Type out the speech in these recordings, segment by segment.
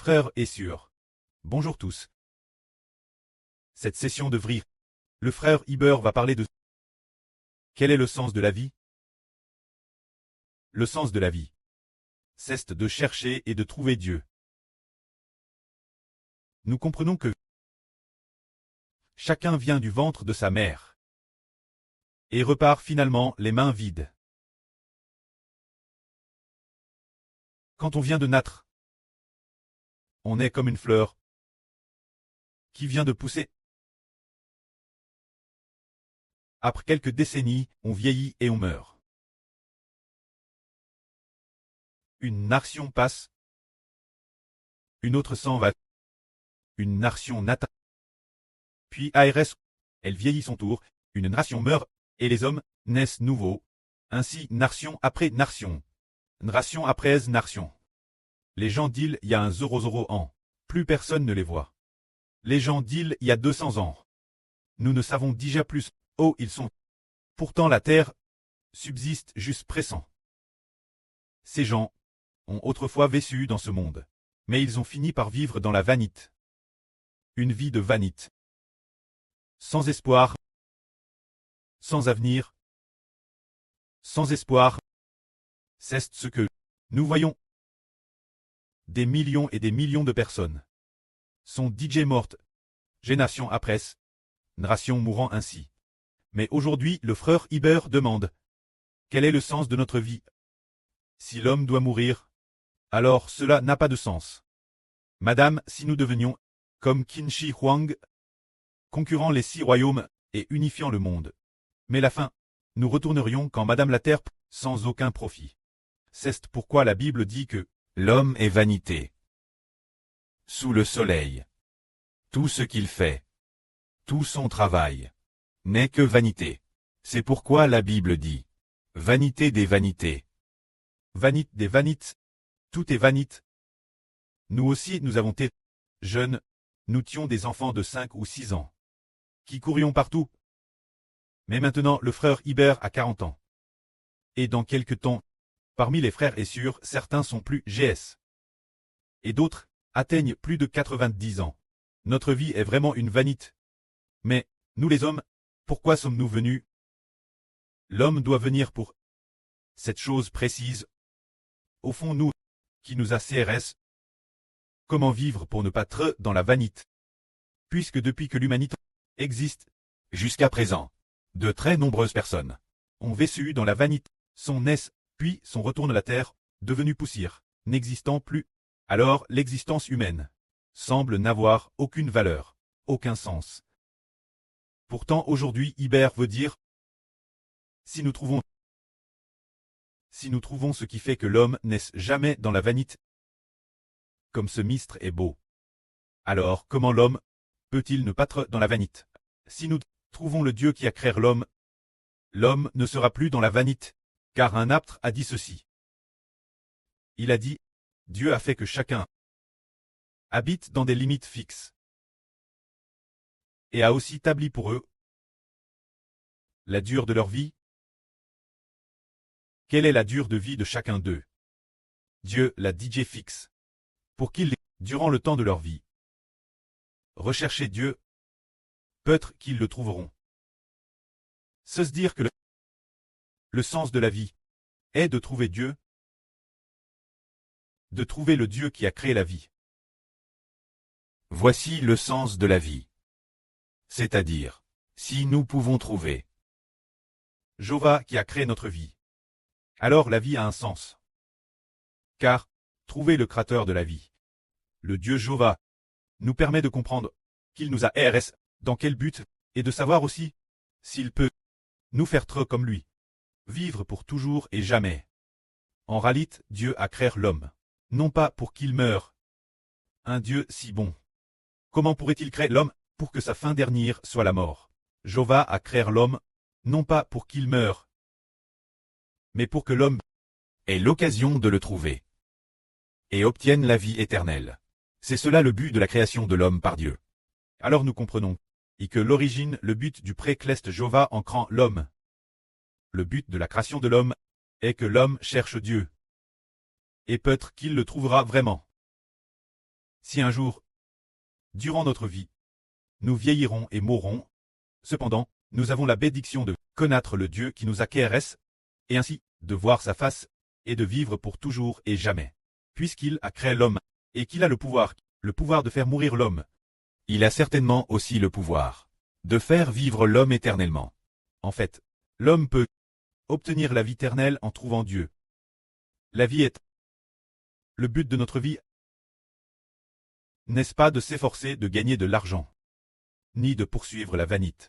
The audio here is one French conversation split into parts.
Frères et sœurs. Bonjour tous. Cette session de VRI, le frère Iber va parler de quel est le sens de la vie? Le sens de la vie, c'est de chercher et de trouver Dieu. Nous comprenons que chacun vient du ventre de sa mère et repart finalement les mains vides. Quand on vient de naître, on est comme une fleur qui vient de pousser. Après quelques décennies, on vieillit et on meurt. Une nation passe, une autre s'en va, une nation naît, puis ARS, elle vieillit son tour, une nation meurt, et les hommes naissent nouveaux. Ainsi, nation après nation après nation. Les gens d'île il y a un 00 ans, plus personne ne les voit. Les gens d'île il y a 200 ans. Nous ne savons déjà plus, oh ils sont. Pourtant la terre subsiste juste pressant. Ces gens ont autrefois vécu dans ce monde, mais ils ont fini par vivre dans la vanité. Une vie de vanité. Sans espoir, sans avenir, sans espoir. C'est ce que nous voyons. Des millions et des millions de personnes sont DJ mortes, génération après génération mourant ainsi. Mais aujourd'hui, le frère Iber demande: quel est le sens de notre vie? Si l'homme doit mourir, alors cela n'a pas de sens. Madame, si nous devenions, comme Qin Shi Huang, concurrant les 6 royaumes et unifiant le monde. Mais la fin, nous retournerions quand Madame la Terre, sans aucun profit. C'est pourquoi la Bible dit que l'homme est vanité. Sous le soleil. Tout ce qu'il fait, tout son travail, n'est que vanité. C'est pourquoi la Bible dit vanité des vanités. Vanité des vanités. Tout est vanité. Nous aussi nous avons été jeunes, nous étions des enfants de 5 ou 6 ans, qui courions partout. Mais maintenant le frère Iber a 40 ans. Et dans quelque temps, parmi les frères et sœurs, certains sont plus GS. Et d'autres atteignent plus de 90 ans. Notre vie est vraiment une vanité. Mais, nous les hommes, pourquoi sommes-nous venus? L'homme doit venir pour cette chose précise. Au fond, nous, qui nous a CRS. Comment vivre pour ne pas être dans la vanité? Puisque depuis que l'humanité existe, jusqu'à présent, de très nombreuses personnes ont vécu dans la vanité, sont naissent, puis sont retournent à la terre, devenues poussière, n'existant plus. Alors l'existence humaine semble n'avoir aucune valeur, aucun sens. Pourtant aujourd'hui Iber veut dire, si nous trouvons ce qui fait que l'homme naisse jamais dans la vanité, comme ce mistre est beau, alors comment l'homme peut-il ne pas être dans la vanité? Si nous trouvons le Dieu qui a créé l'homme, l'homme ne sera plus dans la vanité, car un apôtre a dit ceci. Il a dit, Dieu a fait que chacun habite dans des limites fixes, et a aussi établi pour eux la durée de leur vie. Quelle est la durée de vie de chacun d'eux? Dieu l'a DJ fixe, pour qu'ils, durant le temps de leur vie, rechercher Dieu, peut-être qu'ils le trouveront. Se dire que le sens de la vie est de trouver Dieu, de trouver le Dieu qui a créé la vie. Voici le sens de la vie. C'est-à-dire, si nous pouvons trouver Jéhovah qui a créé notre vie, alors la vie a un sens. Car, trouver le créateur de la vie, le Dieu Jéhovah, nous permet de comprendre qu'il nous a RS, dans quel but, et de savoir aussi s'il peut nous faire être comme lui, vivre pour toujours et jamais. En réalité, Dieu a créé l'homme, non pas pour qu'il meure. Un Dieu si bon. Comment pourrait-il créer l'homme pour que sa fin dernière soit la mort? Jéhovah a créé l'homme, non pas pour qu'il meure, mais pour que l'homme ait l'occasion de le trouver et obtienne la vie éternelle. C'est cela le but de la création de l'homme par Dieu. Alors nous comprenons, et que l'origine, le but du précleste Jéhovah en créant l'homme. Le but de la création de l'homme est que l'homme cherche Dieu. Et peut-être qu'il le trouvera vraiment. Si un jour, durant notre vie, nous vieillirons et mourrons, cependant, nous avons la bénédiction de connaître le Dieu qui nous a créés, et ainsi, de voir sa face, et de vivre pour toujours et jamais. Puisqu'il a créé l'homme, et qu'il a le pouvoir de faire mourir l'homme, il a certainement aussi le pouvoir de faire vivre l'homme éternellement. En fait, l'homme peut obtenir la vie éternelle en trouvant Dieu. La vie est le but de notre vie, n'est-ce pas de s'efforcer de gagner de l'argent, ni de poursuivre la vanité.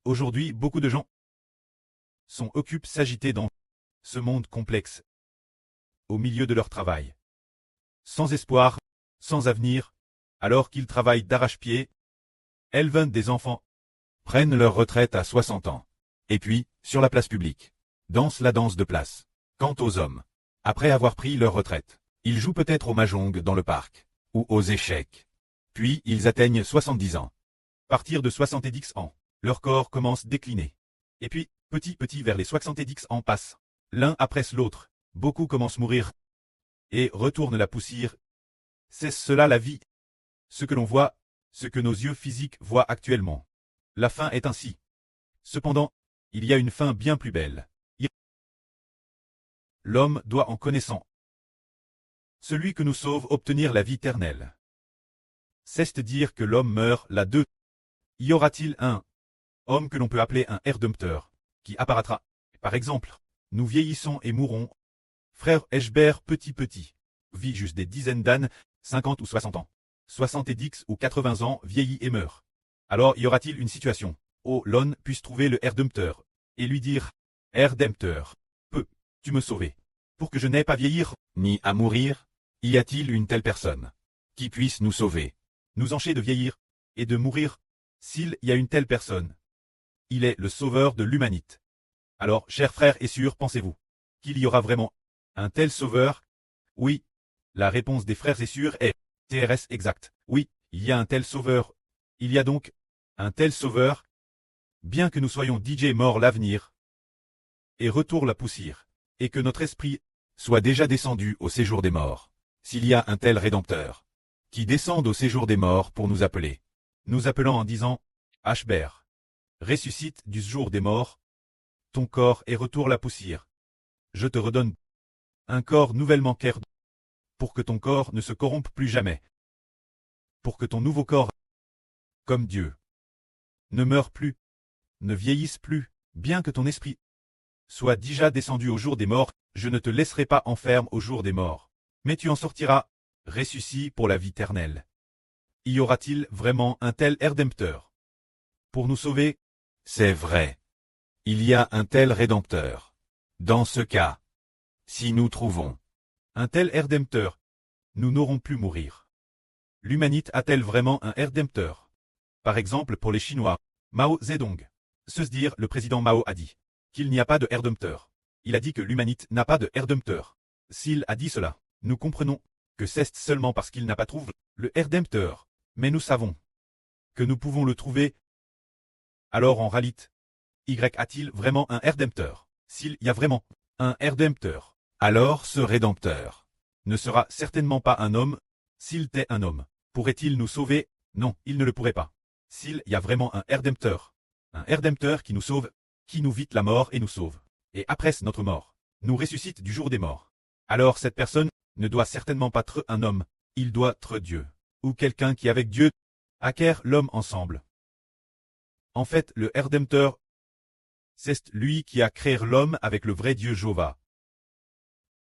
Aujourd'hui, beaucoup de gens sont occupés s'agiter dans ce monde complexe, au milieu de leur travail, sans espoir, sans avenir, alors qu'ils travaillent d'arrache-pied, élèvent des enfants, prennent leur retraite à 60 ans, et puis, sur la place publique, dansent la danse de place. Quant aux hommes, après avoir pris leur retraite, ils jouent peut-être au mahjong dans le parc, ou aux échecs. Puis ils atteignent 70 ans. À partir de 70 ans, leur corps commence à décliner. Et puis, petit à petit vers les 70 ans passent. L'un après l'autre, beaucoup commencent à mourir et retournent la poussière. C'est cela la vie. Ce que l'on voit, ce que nos yeux physiques voient actuellement. La fin est ainsi. Cependant, il y a une fin bien plus belle. L'homme doit en connaissant celui que nous sauve obtenir la vie éternelle. C'est-à-dire que l'homme meurt là deux. Y aura-t-il un homme que l'on peut appeler un Rédempteur, qui apparaîtra? Par exemple, nous vieillissons et mourrons. Frère Eschbert petit, vit juste des dizaines d'années, 50 ou 60 ans. 70 ou 80 ans vieillit et meurt. Alors y aura-t-il une situation où l'homme puisse trouver le Rédempteur et lui dire: Rédempteur, peux-tu me sauver, pour que je n'aie pas vieillir, ni à mourir? Y a-t-il une telle personne qui puisse nous sauver, nous empêcher de vieillir et de mourir? S'il y a une telle personne, il est le sauveur de l'humanité. Alors, chers frères et sœurs, pensez-vous qu'il y aura vraiment un tel sauveur? Oui. La réponse des frères et sœurs est TRS exact. Oui, il y a un tel sauveur. Il y a donc un tel sauveur, bien que nous soyons DJ morts l'avenir, et retourne la poussière, et que notre esprit soit déjà descendu au séjour des morts. S'il y a un tel Rédempteur, qui descende au séjour des morts pour nous appeler, nous appelant en disant: Ashbert, ressuscite du jour des morts, ton corps et retourne la poussière. Je te redonne un corps nouvellement créé, pour que ton corps ne se corrompe plus jamais, pour que ton nouveau corps, comme Dieu, ne meure plus, ne vieillisse plus, bien que ton esprit soit déjà descendu au jour des morts, je ne te laisserai pas enferme au jour des morts, mais tu en sortiras, ressuscité pour la vie éternelle. Y aura-t-il vraiment un tel Rédempteur pour nous sauver? C'est vrai. Il y a un tel Rédempteur. Dans ce cas, si nous trouvons un tel Rédempteur, nous n'aurons plus mourir. L'humanité a-t-elle vraiment un Rédempteur? Par exemple pour les Chinois, Mao Zedong. Se dire, le président Mao a dit qu'il n'y a pas de Rédempteur. Il a dit que l'humanité n'a pas de Rédempteur. S'il a dit cela, nous comprenons que c'est seulement parce qu'il n'a pas trouvé le Rédempteur. Mais nous savons que nous pouvons le trouver. Alors en réalité, Y a-t-il vraiment un Rédempteur? S'il y a vraiment un Rédempteur, alors ce Rédempteur ne sera certainement pas un homme. S'il était un homme, pourrait-il nous sauver? Non, il ne le pourrait pas. S'il y a vraiment un Rédempteur qui nous sauve, qui nous vite la mort et nous sauve, et après notre mort, nous ressuscite du jour des morts, alors cette personne ne doit certainement pas être un homme, il doit être Dieu, ou quelqu'un qui avec Dieu acquiert l'homme ensemble. En fait, le Rédempteur, c'est lui qui a créé l'homme avec le vrai Dieu Jéhovah.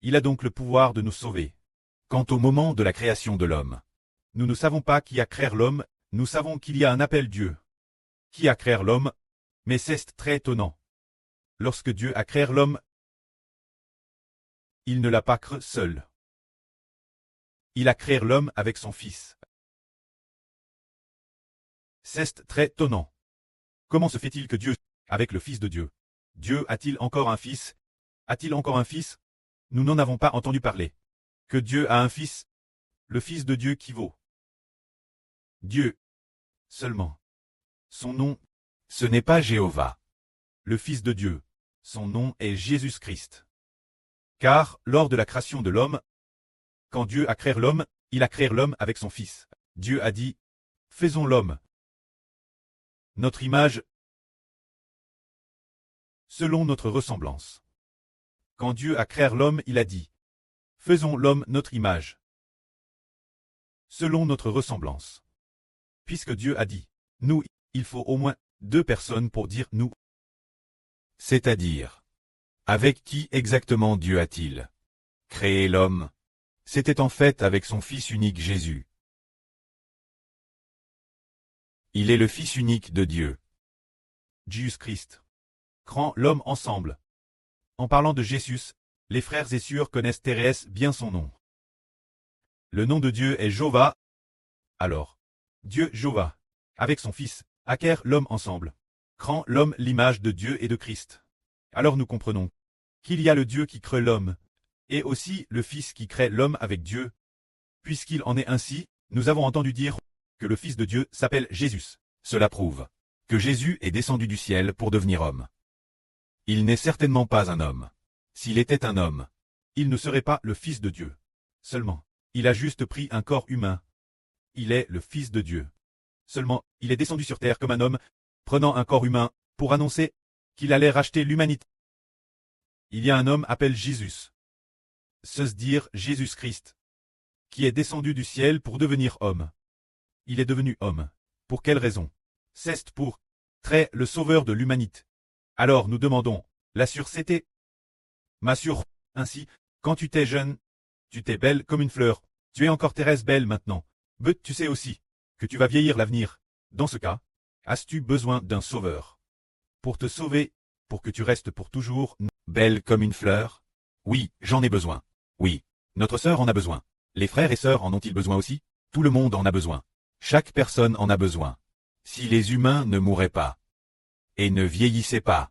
Il a donc le pouvoir de nous sauver. Quant au moment de la création de l'homme, nous ne savons pas qui a créé l'homme, nous savons qu'il y a un appel Dieu qui a créé l'homme, mais c'est très étonnant. Lorsque Dieu a créé l'homme, il ne l'a pas créé seul. Il a créé l'homme avec son Fils. C'est très étonnant. Comment se fait-il que Dieu, avec le Fils de Dieu, Dieu a-t-il encore un Fils? A-t-il encore un Fils? Nous n'en avons pas entendu parler. Que Dieu a un Fils, le Fils de Dieu qui vaut Dieu seulement. Son nom, ce n'est pas Jéhovah. Le Fils de Dieu, son nom est Jésus-Christ. Car, lors de la création de l'homme, Quand Dieu a créé l'homme, il a créé l'homme avec son Fils. Dieu a dit, faisons l'homme. Notre image, selon notre ressemblance. Quand Dieu a créé l'homme, il a dit, faisons l'homme notre image, selon notre ressemblance. Puisque Dieu a dit, nous, il faut au moins 2 personnes pour dire nous. C'est-à-dire, avec qui exactement Dieu a-t-il créé l'homme? C'était en fait avec son Fils unique Jésus. Il est le Fils unique de Dieu. Jésus-Christ. Crant l'homme ensemble. En parlant de Jésus, les frères et sœurs connaissent Thérèse bien son nom. Le nom de Dieu est Jéhovah. Alors, Dieu Jéhovah, avec son Fils, acquiert l'homme ensemble. Crant l'homme l'image de Dieu et de Christ. Alors nous comprenons qu'il y a le Dieu qui crée l'homme, et aussi le Fils qui crée l'homme avec Dieu. Puisqu'il en est ainsi, nous avons entendu dire que le Fils de Dieu s'appelle Jésus. Cela prouve que Jésus est descendu du ciel pour devenir homme. Il n'est certainement pas un homme. S'il était un homme, il ne serait pas le Fils de Dieu. Seulement, il a juste pris un corps humain. Il est le Fils de Dieu. Seulement, il est descendu sur terre comme un homme, prenant un corps humain, pour annoncer qu'il allait racheter l'humanité. Il y a un homme appelé Jésus. C'est dire Jésus-Christ, qui est descendu du ciel pour devenir homme. Il est devenu homme. Pour quelle raison? C'est pour très le sauveur de l'humanité. Alors nous demandons, la sûreté. Ma sûre, ainsi, quand tu t'es jeune, tu t'es belle comme une fleur, tu es encore Thérèse belle maintenant, mais tu sais aussi que tu vas vieillir l'avenir. Dans ce cas, as-tu besoin d'un sauveur? Pour te sauver, pour que tu restes pour toujours belle comme une fleur? Oui, j'en ai besoin. Oui, notre sœur en a besoin. Les frères et sœurs en ont-ils besoin aussi? Tout le monde en a besoin. Chaque personne en a besoin. Si les humains ne mouraient pas et ne vieillissaient pas,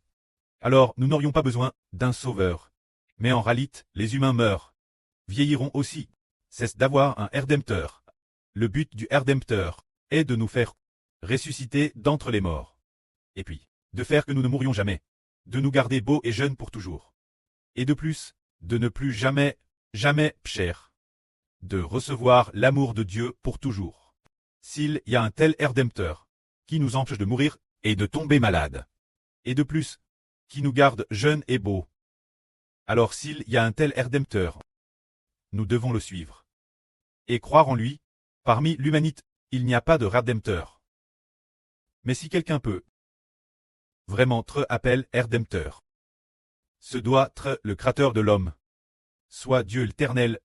alors nous n'aurions pas besoin d'un sauveur. Mais en réalité, les humains meurent, vieilliront aussi. C'est d'avoir un Rédempteur. Le but du Rédempteur est de nous faire ressusciter d'entre les morts. Et puis, de faire que nous ne mourions jamais. De nous garder beaux et jeunes pour toujours. Et de plus, de ne plus jamais pécher. De recevoir l'amour de Dieu pour toujours. S'il y a un tel Rédempteur, qui nous empêche de mourir et de tomber malade, et de plus, qui nous garde jeunes et beaux. Alors s'il y a un tel Rédempteur, nous devons le suivre. Et croire en lui. Parmi l'humanité, il n'y a pas de Rédempteur. Mais si quelqu'un peut vraiment être appelé Rédempteur, ce doit être le Créateur de l'homme, soit Dieu l'Éternel,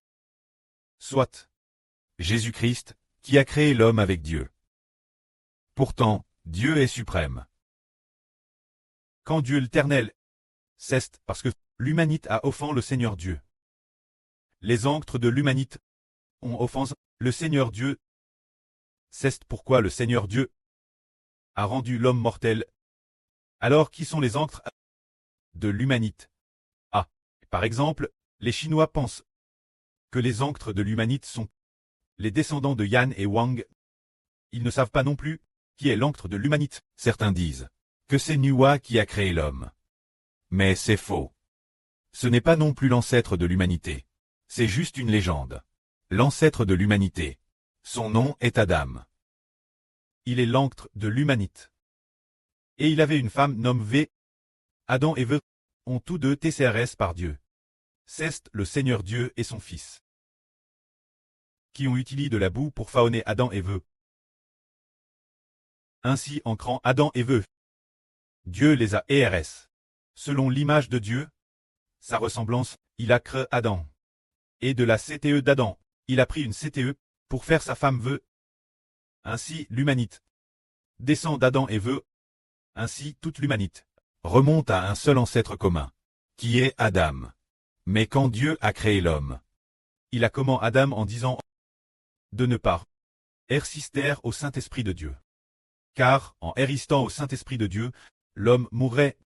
soit Jésus-Christ, qui a créé l'homme avec Dieu. Pourtant, Dieu est suprême. Quand Dieu l'Éternel, c'est parce que l'humanité a offensé le Seigneur Dieu. Les anctres de l'humanité ont offensé le Seigneur Dieu. C'est pourquoi le Seigneur Dieu a rendu l'homme mortel. Alors qui sont les anctres de l'humanité? Ah, par exemple, les Chinois pensent que les anctres de l'humanité sont les descendants de Yan et Wang. Ils ne savent pas non plus qui est l'anctre de l'humanité. Certains disent que c'est Nuwa qui a créé l'homme. Mais c'est faux. Ce n'est pas non plus l'ancêtre de l'humanité. C'est juste une légende. L'ancêtre de l'humanité. Son nom est Adam. Il est l'anctre de l'humanité. Et il avait une femme nommée Adam et Ève ont tous deux été CRS par Dieu. C'est le Seigneur Dieu et son Fils, qui ont utilisé de la boue pour façonner Adam et Ève. Ainsi en créant Adam et Ève, Dieu les a ERS. Selon l'image de Dieu, sa ressemblance, il a créé Adam. Et de la CTE d'Adam, il a pris une CTE pour faire sa femme Ève. Ainsi l'humanité descend d'Adam et Ève. Ainsi toute l'humanité remonte à un seul ancêtre commun, qui est Adam. Mais quand Dieu a créé l'homme, il a commandé Adam en disant de ne pas résister au Saint-Esprit de Dieu. Car, en résistant au Saint-Esprit de Dieu, l'homme mourrait.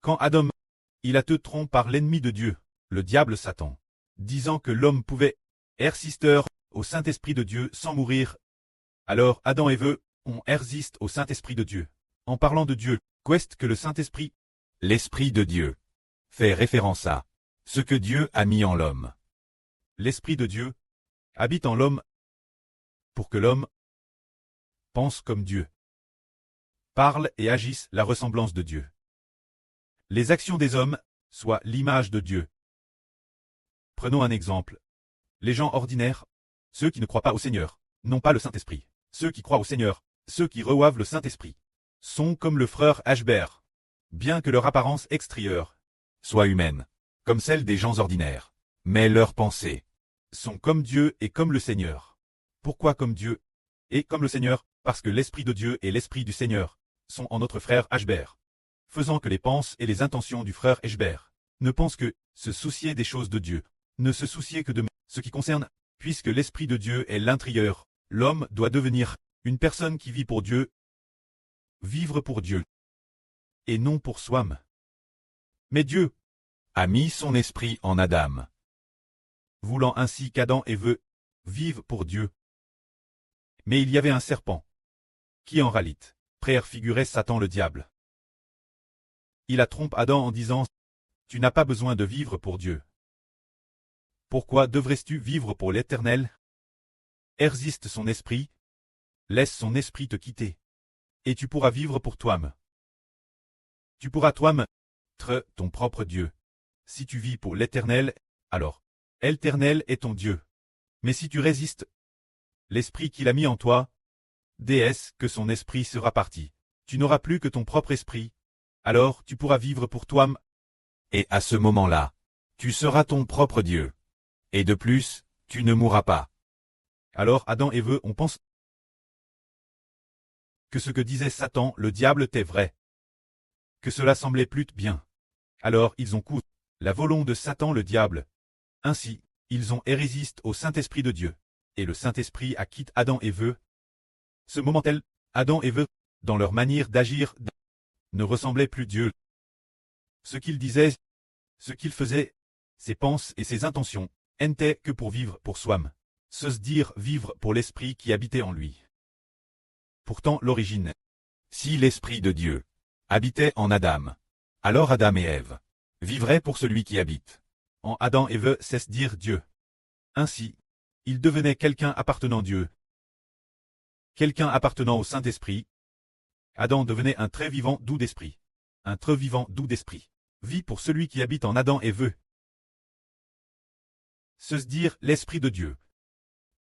Quand Adam, il a été trompé par l'ennemi de Dieu, le diable Satan, disant que l'homme pouvait résister au Saint-Esprit de Dieu sans mourir. Alors Adam et Ève ont résisté au Saint-Esprit de Dieu. En parlant de Dieu, qu'est-ce que le Saint-Esprit, l'Esprit de Dieu, fait référence à ce que Dieu a mis en l'homme. l'Esprit de Dieu, habite en l'homme, pour que l'homme pense comme Dieu, parle et agisse la ressemblance de Dieu. Les actions des hommes soient l'image de Dieu. Prenons un exemple. Les gens ordinaires, ceux qui ne croient pas au Seigneur, n'ont pas le Saint-Esprit. Ceux qui croient au Seigneur, ceux qui reçoivent le Saint-Esprit, sont comme le frère Ashbert, bien que leur apparence extérieure soit humaine, comme celle des gens ordinaires. Mais leurs pensées sont comme Dieu et comme le Seigneur. Pourquoi comme Dieu et comme le Seigneur? Parce que l'Esprit de Dieu et l'Esprit du Seigneur sont en notre frère Ashbert, faisant que les pensées et les intentions du frère Ashbert ne pensent que se soucier des choses de Dieu, ne se soucier que de ce qui concerne, puisque l'Esprit de Dieu est l'intérieur. L'homme doit devenir une personne qui vit pour Dieu, vivre pour Dieu, et non pour soi-même. Mais Dieu a mis son esprit en Adam, voulant ainsi qu'Adam et Ève vivent pour Dieu. Mais il y avait un serpent, qui en réalité préfigurait Satan le diable. Il a trompé Adam en disant « Tu n'as pas besoin de vivre pour Dieu. Pourquoi devrais-tu vivre pour l'Éternel? Résiste son esprit, laisse son esprit te quitter, et tu pourras vivre pour toi-même. Tu pourras toi-même être ton propre Dieu. Si tu vis pour l'Éternel, alors l'Éternel est ton Dieu. Mais si tu résistes, l'esprit qu'il a mis en toi, déesse que son esprit sera parti. Tu n'auras plus que ton propre esprit, alors tu pourras vivre pour toi-même. Et à ce moment-là, tu seras ton propre Dieu. Et de plus, tu ne mourras pas. Alors Adam et Ève ont pensé que ce que disait Satan le diable était vrai, que cela semblait plutôt bien. Alors ils ont couru la volonté de Satan le diable. Ainsi, ils ont résisté au Saint-Esprit de Dieu, et le Saint-Esprit a quitté Adam et Ève. Ce moment-là, Adam et Ève, dans leur manière d'agir, ne ressemblaient plus Dieu. Ce qu'ils disaient, ce qu'ils faisaient, ses pensées et ses intentions, n'étaient que pour vivre pour soi-même, se dire vivre pour l'Esprit qui habitait en lui. Pourtant l'origine, si l'Esprit de Dieu habitait en Adam, alors Adam et Ève vivraient pour celui qui habite. En Adam et Ève cesse dire Dieu. Ainsi, ils devenaient quelqu'un appartenant à Dieu, quelqu'un appartenant au Saint-Esprit. Adam devenait un très vivant doux d'esprit. Un très vivant doux d'esprit vit pour celui qui habite en Adam et Ève. Se dire l'Esprit de Dieu.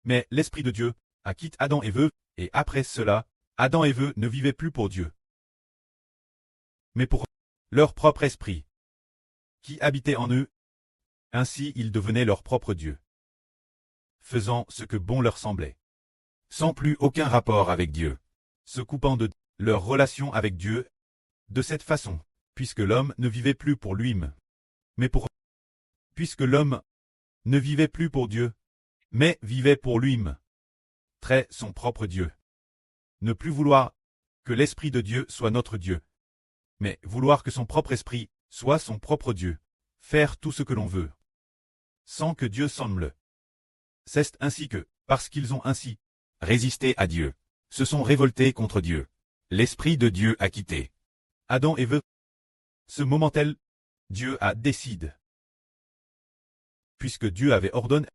Mais l'Esprit de Dieu a quitté Adam et Ève, et après cela, Adam et Ève ne vivaient plus pour Dieu, mais pour leur propre esprit, qui habitait en eux. Ainsi ils devenaient leur propre Dieu, faisant ce que bon leur semblait, sans plus aucun rapport avec Dieu, se coupant de leur relation avec Dieu. De cette façon, puisque l'homme ne vivait plus pour lui-même, mais pour puisque l'homme ne vivait plus pour Dieu, mais vivait pour lui-même, très son propre Dieu. Ne plus vouloir que l'Esprit de Dieu soit notre Dieu, mais vouloir que son propre esprit soit son propre Dieu, faire tout ce que l'on veut, sans que Dieu semble. C'est ainsi que, parce qu'ils ont ainsi résisté à Dieu, se sont révoltés contre Dieu. L'Esprit de Dieu a quitté Adam et Ève. Ce moment-là, Dieu a décidé. Puisque Dieu avait ordonné,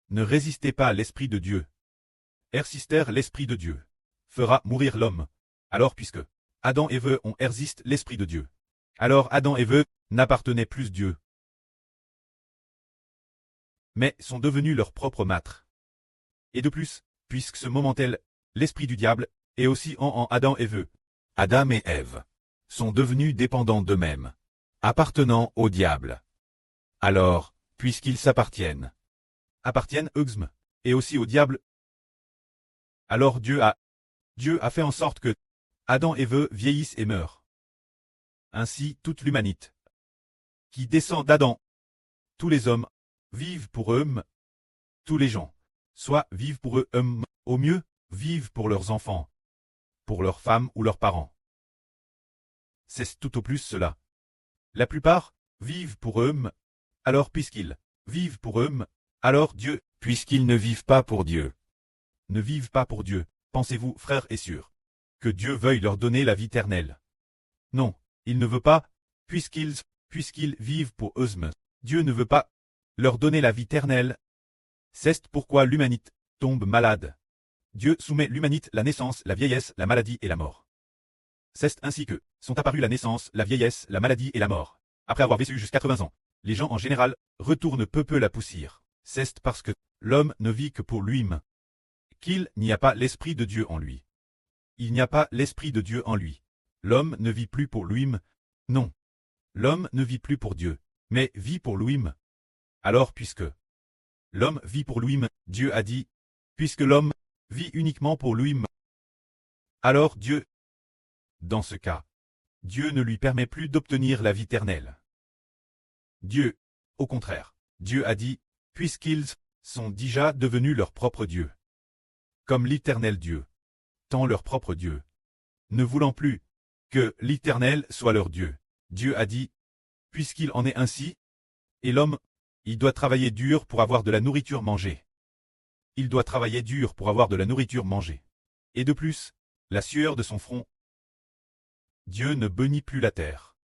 ne résistez pas à l'Esprit de Dieu. Résistez l'Esprit de Dieu fera mourir l'homme. Alors puisque Adam et Ève ont résisté l'Esprit de Dieu, alors Adam et Ève n'appartenaient plus à Dieu, mais sont devenus leur propre maître. Et de plus, puisque ce moment-là, l'esprit du diable est aussi en Adam et Ève. Adam et Ève sont devenus dépendants d'eux-mêmes, appartenant au diable. Alors, puisqu'ils appartiennent eux-mêmes, et aussi au diable, alors Dieu a fait en sorte que Adam et Ève vieillissent et meurent. Ainsi toute l'humanité qui descend d'Adam, tous les hommes, vivent pour eux-mêmes. Tous les gens, soit vivent pour eux-mêmes, au mieux, vivent pour leurs enfants, pour leurs femmes ou leurs parents. C'est tout au plus cela. La plupart vivent pour eux-mêmes. Alors puisqu'ils vivent pour eux-mêmes, alors Dieu, puisqu'ils ne vivent pas pour Dieu, ne vivent pas pour Dieu, pensez-vous, frères et sœurs, que Dieu veuille leur donner la vie éternelle? Non, il ne veut pas, puisqu'ils vivent pour eux-mêmes. Dieu ne veut pas leur donner la vie éternelle. C'est pourquoi l'humanité tombe malade. Dieu soumet l'humanité la naissance, la vieillesse, la maladie et la mort. C'est ainsi que sont apparues la naissance, la vieillesse, la maladie et la mort. Après avoir vécu jusqu'à 80 ans, les gens en général retournent peu la poussière. C'est parce que l'homme ne vit que pour lui-même qu'il n'y a pas l'Esprit de Dieu en lui. Il n'y a pas l'Esprit de Dieu en lui. L'homme ne vit plus pour lui-même. Non. L'homme ne vit plus pour Dieu, mais vit pour lui-même. Alors puisque l'homme vit pour lui-même, Dieu a dit, puisque l'homme vit uniquement pour lui-même, alors Dieu, dans ce cas, Dieu ne lui permet plus d'obtenir la vie éternelle. Dieu, au contraire, Dieu a dit, puisqu'ils sont déjà devenus leur propre Dieu. Comme l'Éternel Dieu, tant leur propre Dieu. Ne voulant plus que l'Éternel soit leur Dieu, Dieu a dit, puisqu'il en est ainsi, et l'homme, il doit travailler dur pour avoir de la nourriture mangée. Il doit travailler dur pour avoir de la nourriture mangée. Et de plus, la sueur de son front. Dieu ne bénit plus la terre,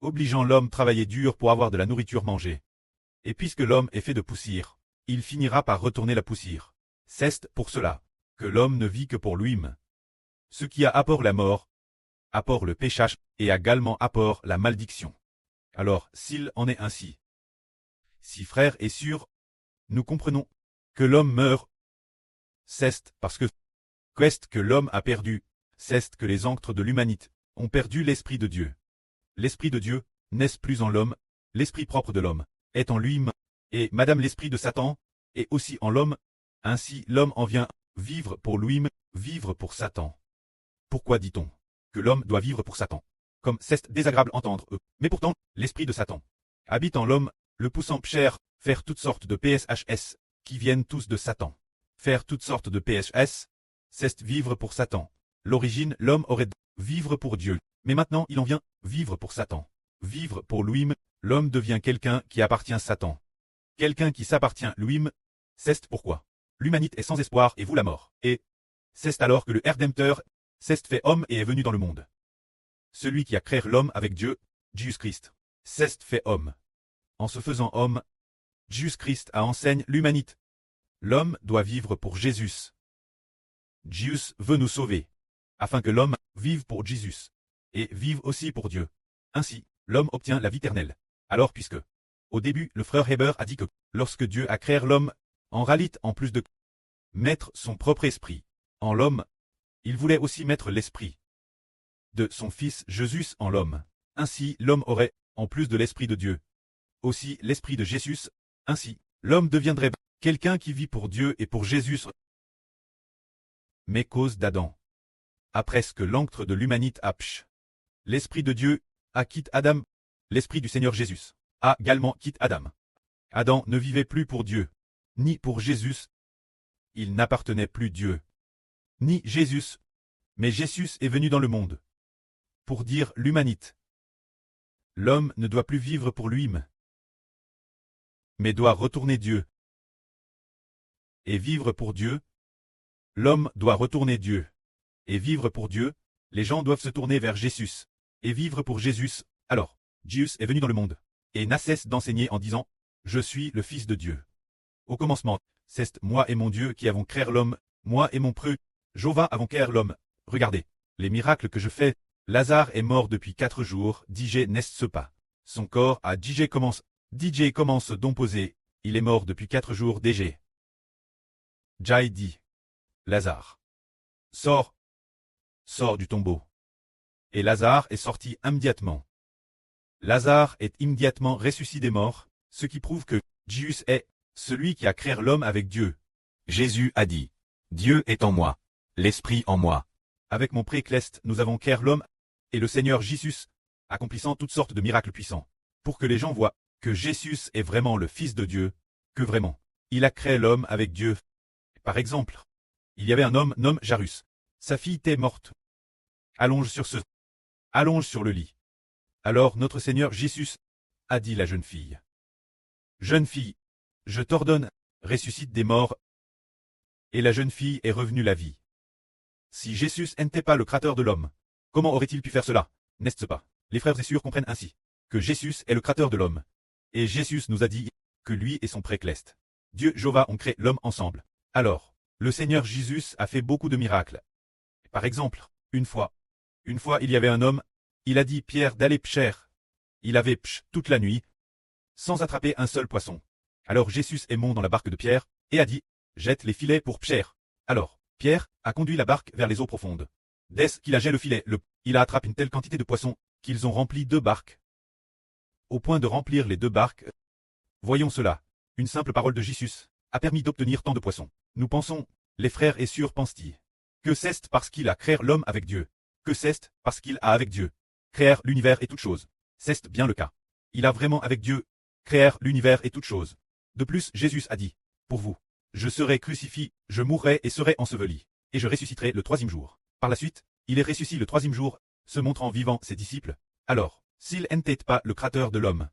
obligeant l'homme à travailler dur pour avoir de la nourriture mangée. Et puisque l'homme est fait de poussière, il finira par retourner la poussière. C'est pour cela que l'homme ne vit que pour lui-même. Ce qui a apport la mort, apport le péchage, et également apport la malédiction. Alors, s'il en est ainsi, si frères et sœurs, nous comprenons que l'homme meurt, c'est parce que qu'est-ce que l'homme a perdu, c'est que les anctres de l'humanité ont perdu l'Esprit de Dieu. L'Esprit de Dieu n'est plus en l'homme, l'Esprit propre de l'homme est en lui-même, et Madame l'Esprit de Satan est aussi en l'homme, ainsi l'homme en vient vivre pour lui-même, vivre pour Satan. Pourquoi dit-on que l'homme doit vivre pour Satan? Comme c'est désagréable entendre eux, mais pourtant, l'Esprit de Satan habite en l'homme, le poussant cher, faire toutes sortes de PSHS, qui viennent tous de Satan. Faire toutes sortes de PSHS, c'est vivre pour Satan. L'origine, l'homme aurait dû vivre pour Dieu, mais maintenant il en vient vivre pour Satan. Vivre pour lui-même, l'homme devient quelqu'un qui appartient à Satan. Quelqu'un qui s'appartient lui-même, c'est pourquoi l'humanité est sans espoir et vous la mort. Et c'est alors que le Rédempteur s'est fait homme et est venu dans le monde. Celui qui a créé l'homme avec Dieu, Jésus-Christ, s'est fait homme. En se faisant homme, Jésus-Christ a enseigné l'humanité. L'homme doit vivre pour Jésus. Jésus veut nous sauver, afin que l'homme vive pour Jésus, et vive aussi pour Dieu. Ainsi, l'homme obtient la vie éternelle. Alors puisque, au début, le frère Heber a dit que, lorsque Dieu a créé l'homme, en réalité, en plus de mettre son propre esprit en l'homme, il voulait aussi mettre l'esprit de son Fils Jésus en l'homme. Ainsi, l'homme aurait, en plus de l'esprit de Dieu, aussi l'esprit de Jésus. Ainsi, l'homme deviendrait quelqu'un qui vit pour Dieu et pour Jésus. Mais cause d'Adam. Après ce que l'encre de l'humanité a pch, l'esprit de Dieu a quitté Adam, l'esprit du Seigneur Jésus a également quitté Adam. Adam ne vivait plus pour Dieu, ni pour Jésus. Il n'appartenait plus Dieu, ni Jésus, mais Jésus est venu dans le monde pour dire l'humanité. L'homme ne doit plus vivre pour lui-même, mais doit retourner Dieu. Et vivre pour Dieu, l'homme doit retourner Dieu. Et vivre pour Dieu, les gens doivent se tourner vers Jésus. Et vivre pour Jésus, alors, Jésus est venu dans le monde, et n'a cesse d'enseigner en disant, je suis le Fils de Dieu. Au commencement, c'est moi et mon Dieu qui avons créé l'homme, moi et mon preux, Jova avons créé l'homme. Regardez, les miracles que je fais. Lazare est mort depuis 4 jours, DJ n'est-ce pas. Son corps à DJ commence d'omposer, il est mort depuis 4 jours DJ. Jai dit, Lazare, sors du tombeau. Et Lazare est sorti immédiatement. Lazare est immédiatement ressuscité des morts, ce qui prouve que Jésus est celui qui a créé l'homme avec Dieu. Jésus a dit, Dieu est en moi, l'Esprit en moi. Avec mon précleste, nous avons créé l'homme, et le Seigneur Jésus, accomplissant toutes sortes de miracles puissants, pour que les gens voient que Jésus est vraiment le Fils de Dieu, que vraiment, il a créé l'homme avec Dieu. Par exemple, il y avait un homme nommé Jarus. Sa fille était morte. Allonge sur le lit. Alors notre Seigneur Jésus a dit la jeune fille. Jeune fille, je t'ordonne, ressuscite des morts. Et la jeune fille est revenue la vie. Si Jésus n'était pas le créateur de l'homme, comment aurait-il pu faire cela, n'est-ce pas? Les frères et sœurs comprennent ainsi que Jésus est le créateur de l'homme. Et Jésus nous a dit que lui est son précleste. Dieu Jéhovah ont créé l'homme ensemble. Alors, le Seigneur Jésus a fait beaucoup de miracles. Par exemple, une fois il y avait un homme, il a dit Pierre d'aller pêcher. Il avait pêché toute la nuit, sans attraper un seul poisson. Alors Jésus est monté dans la barque de Pierre, et a dit, jette les filets pour pêcher. Alors, Pierre a conduit la barque vers les eaux profondes. Dès qu'il a jeté le filet, il a attrapé une telle quantité de poissons, qu'ils ont rempli 2 barques. Au point de remplir les 2 barques, voyons cela, une simple parole de Jésus a permis d'obtenir tant de poissons. Nous pensons, les frères et sœurs pensent-ils, que c'est parce qu'il a créé l'homme avec Dieu, que c'est parce qu'il a avec Dieu créé l'univers et toutes choses. C'est bien le cas. Il a vraiment avec Dieu créé l'univers et toutes choses. De plus, Jésus a dit, pour vous, je serai crucifié, je mourrai et serai enseveli, et je ressusciterai le 3e jour. Par la suite, il est ressuscité le 3e jour, se montrant vivant ses disciples. Alors, s'il n'était pas le Créateur de l'homme,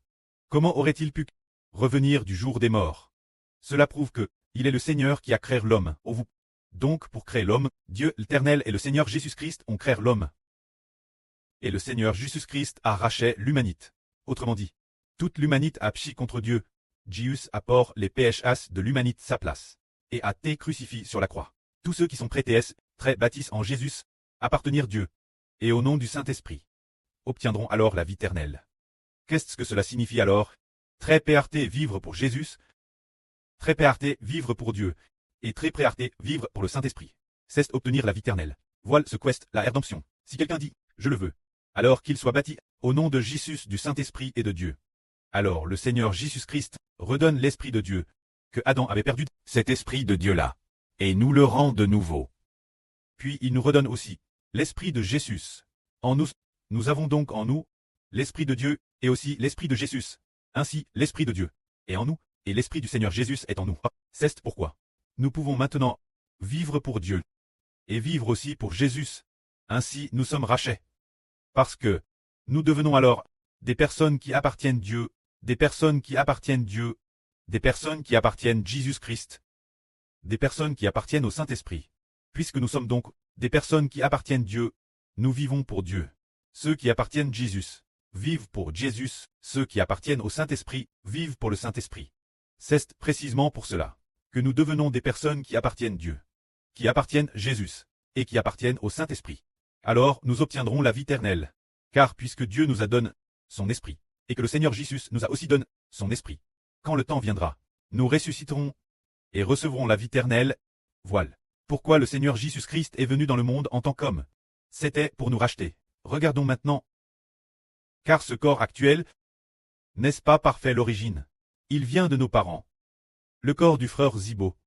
comment aurait-il pu revenir du jour des morts? Cela prouve que, il est le Seigneur qui a créé l'homme, ô vous. Donc, pour créer l'homme, Dieu l'Éternel et le Seigneur Jésus-Christ ont créé l'homme. Et le Seigneur Jésus-Christ a racheté l'humanité. Autrement dit, toute l'humanité a péché contre Dieu. Jésus a port les péchés de l'humanité sa place, et a été crucifié sur la croix. Tous ceux qui sont prêtés très baptisés en Jésus, appartenir Dieu, et au nom du Saint-Esprit, obtiendront alors la vie éternelle. Qu'est-ce que cela signifie alors? Très prêté vivre pour Jésus, très prêté vivre pour Dieu, et très prêté vivre pour le Saint-Esprit. C'est obtenir la vie éternelle. Voilà ce qu'est la rédemption. Si quelqu'un dit, je le veux, alors qu'il soit bâti au nom de Jésus, du Saint-Esprit et de Dieu. Alors le Seigneur Jésus-Christ redonne l'Esprit de Dieu, que Adam avait perdu, cet Esprit de Dieu-là, et nous le rend de nouveau. Puis il nous redonne aussi l'Esprit de Jésus. En nous, nous avons donc en nous l'Esprit de Dieu, et aussi l'Esprit de Jésus. Ainsi, l'Esprit de Dieu est en nous, et l'Esprit du Seigneur Jésus est en nous. C'est pourquoi nous pouvons maintenant vivre pour Dieu, et vivre aussi pour Jésus. Ainsi nous sommes rachetés. Parce que nous devenons alors des personnes qui appartiennent Dieu, des personnes qui appartiennent Dieu, des personnes qui appartiennent Jésus-Christ, des personnes qui appartiennent au Saint-Esprit. Puisque nous sommes donc des personnes qui appartiennent Dieu, nous vivons pour Dieu. Ceux qui appartiennent Jésus vivent pour Jésus, ceux qui appartiennent au Saint-Esprit vivent pour le Saint-Esprit. C'est précisément pour cela que nous devenons des personnes qui appartiennent Dieu, qui appartiennent Jésus, et qui appartiennent au Saint-Esprit. Alors nous obtiendrons la vie éternelle. Car puisque Dieu nous a donné son Esprit, et que le Seigneur Jésus nous a aussi donné son Esprit, quand le temps viendra, nous ressusciterons et recevrons la vie éternelle. Voilà pourquoi le Seigneur Jésus-Christ est venu dans le monde en tant qu'homme. C'était pour nous racheter. Regardons maintenant. Car ce corps actuel, n'est-ce pas parfait l'origine? Il vient de nos parents. Le corps du frère Zibo.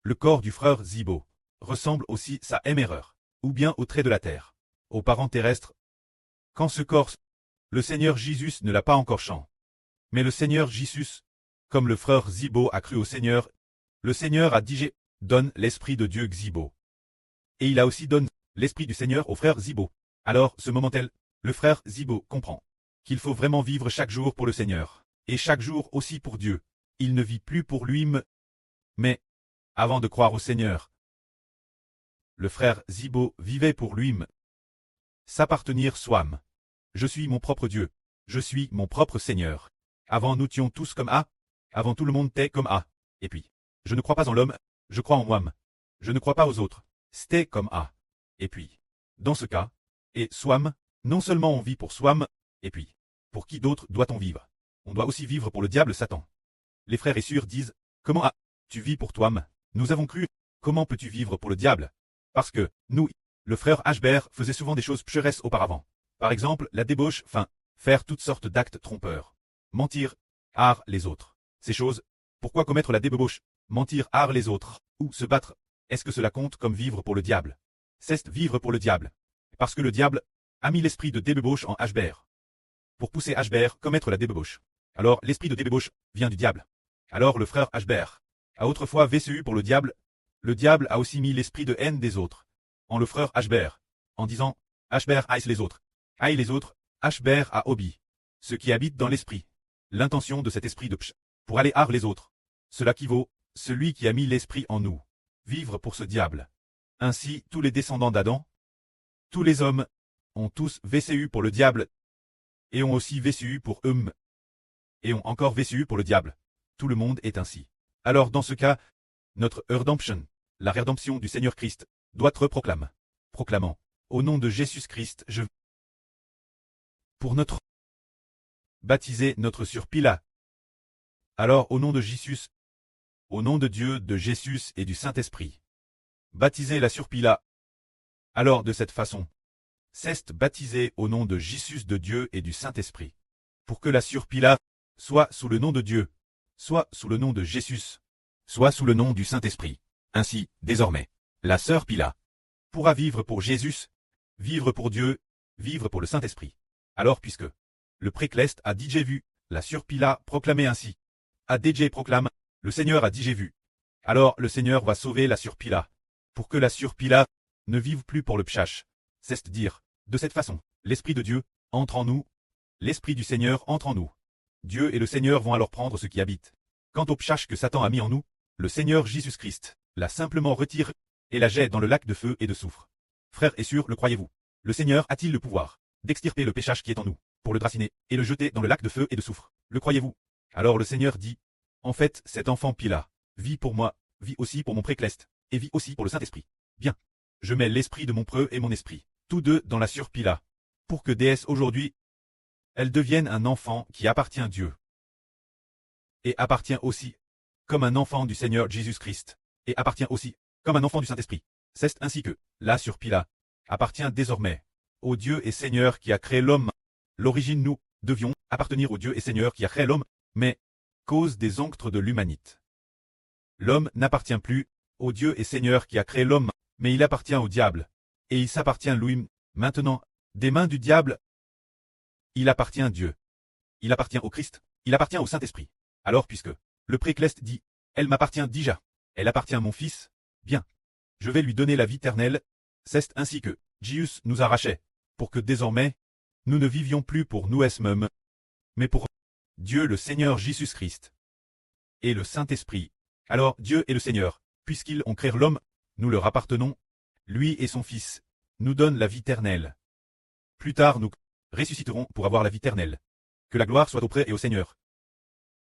Le corps du frère Zibo ressemble aussi sa erreur, ou bien au trait de la terre, aux parents terrestres. Quand ce corps, le Seigneur Jésus ne l'a pas encore chant. Mais le Seigneur Jésus, comme le frère Zibo a cru au Seigneur, le Seigneur a dit donne l'Esprit de Dieu Zibo. Et il a aussi donné l'Esprit du Seigneur au frère Zibo. Alors, ce moment-là, le frère Zibo comprend qu'il faut vraiment vivre chaque jour pour le Seigneur, et chaque jour aussi pour Dieu. Il ne vit plus pour lui-même, mais, avant de croire au Seigneur, le frère Zibo vivait pour lui-même. S'appartenir soi-même. Je suis mon propre Dieu. Je suis mon propre Seigneur. Avant nous étions tous comme A. Avant tout le monde était comme A. Et puis, je ne crois pas en l'homme, je crois en moi-même. Je ne crois pas aux autres. C'était comme A. Et puis, dans ce cas, et soi-même, non seulement on vit pour soi-même, et puis, pour qui d'autre doit-on vivre? On doit aussi vivre pour le diable Satan. Les frères et sœurs disent, comment tu vis pour toi-même? Nous avons cru, comment peux-tu vivre pour le diable? Parce que, nous, le frère Hbert faisait souvent des choses pécheresses auparavant. Par exemple, la débauche, faire toutes sortes d'actes trompeurs. Mentir, les autres. Ces choses, pourquoi commettre la débauche? Mentir, les autres, ou se battre. Est-ce que cela compte comme vivre pour le diable? C'est vivre pour le diable. Parce que le diable a mis l'esprit de débauche en Hbert. Pour pousser Hbert commettre la débauche. Alors l'esprit de débauche vient du diable. Alors le frère Hbert a autrefois vécu pour le diable a aussi mis l'esprit de haine des autres en le frère Hbert, en disant Hbert haïs les autres. Haïs les autres, Hbert a obéi. Ce qui habite dans l'esprit. L'intention de cet esprit de pour aller les autres. Cela qui vaut, celui qui a mis l'esprit en nous. Vivre pour ce diable. Ainsi, tous les descendants d'Adam, tous les hommes, ont tous vécu pour le diable, et ont aussi vécu pour eux, et ont encore vécu pour le diable. Tout le monde est ainsi. Alors dans ce cas, notre redemption, la rédemption du Seigneur Christ, doit être proclamant. Au nom de Jésus-Christ, pour notre baptiser notre sur Pilate. Alors au nom de Jésus, au nom de Dieu, de Jésus et du Saint-Esprit, baptisez la sur Pilate. Alors de cette façon, c'est baptisé au nom de Jésus de Dieu et du Saint-Esprit, pour que la sur Pilate soit sous le nom de Dieu, soit sous le nom de Jésus, soit sous le nom du Saint-Esprit. Ainsi, désormais, la sœur Pilate pourra vivre pour Jésus, vivre pour Dieu, vivre pour le Saint-Esprit. Alors puisque le précleste a dit j'ai vu, la sœur Pilate proclamait ainsi. A DJ proclame, le Seigneur a dit j'ai vu. Alors le Seigneur va sauver la sœur Pilate, pour que la sœur Pilate ne vive plus pour le pchash. C'est-à-dire, de cette façon, l'Esprit de Dieu entre en nous, l'Esprit du Seigneur entre en nous. Dieu et le Seigneur vont alors prendre ce qui habite. Quant au pchash que Satan a mis en nous, le Seigneur Jésus-Christ l'a simplement retiré et la jette dans le lac de feu et de soufre. Frères et sœurs, le croyez-vous? Le Seigneur a-t-il le pouvoir d'extirper le péchage qui est en nous, pour le draciner, et le jeter dans le lac de feu et de soufre? Le croyez-vous? Alors le Seigneur dit, en fait, cet enfant Pilate vit pour moi, vit aussi pour mon précleste, et vit aussi pour le Saint-Esprit. Bien. Je mets l'esprit de mon preux et mon esprit, tous deux dans la sœur Pilate, pour que déesse aujourd'hui, elle devienne un enfant qui appartient à Dieu. Et appartient aussi, comme un enfant du Seigneur Jésus-Christ, et appartient aussi, comme un enfant du Saint-Esprit. C'est ainsi que, la sœur Pilate, appartient désormais au Dieu et Seigneur qui a créé l'homme. L'origine nous devions appartenir au Dieu et Seigneur qui a créé l'homme, mais, cause des onctres de l'humanité. L'homme n'appartient plus au Dieu et Seigneur qui a créé l'homme, mais il appartient au diable, et il s'appartient lui. Maintenant, des mains du diable, il appartient à Dieu. Il appartient au Christ, il appartient au Saint-Esprit. Alors puisque le précleste dit, elle m'appartient déjà, elle appartient à mon fils, bien. Je vais lui donner la vie éternelle, c'est ainsi que Jésus nous a rachetés, pour que désormais, nous ne vivions plus pour nous-mêmes, mais pour Dieu le Seigneur Jésus-Christ et le Saint-Esprit. Alors Dieu et le Seigneur, puisqu'ils ont créé l'homme, nous leur appartenons, lui et son Fils, nous donnent la vie éternelle. Plus tard nous ressusciterons pour avoir la vie éternelle. Que la gloire soit auprès et au Seigneur.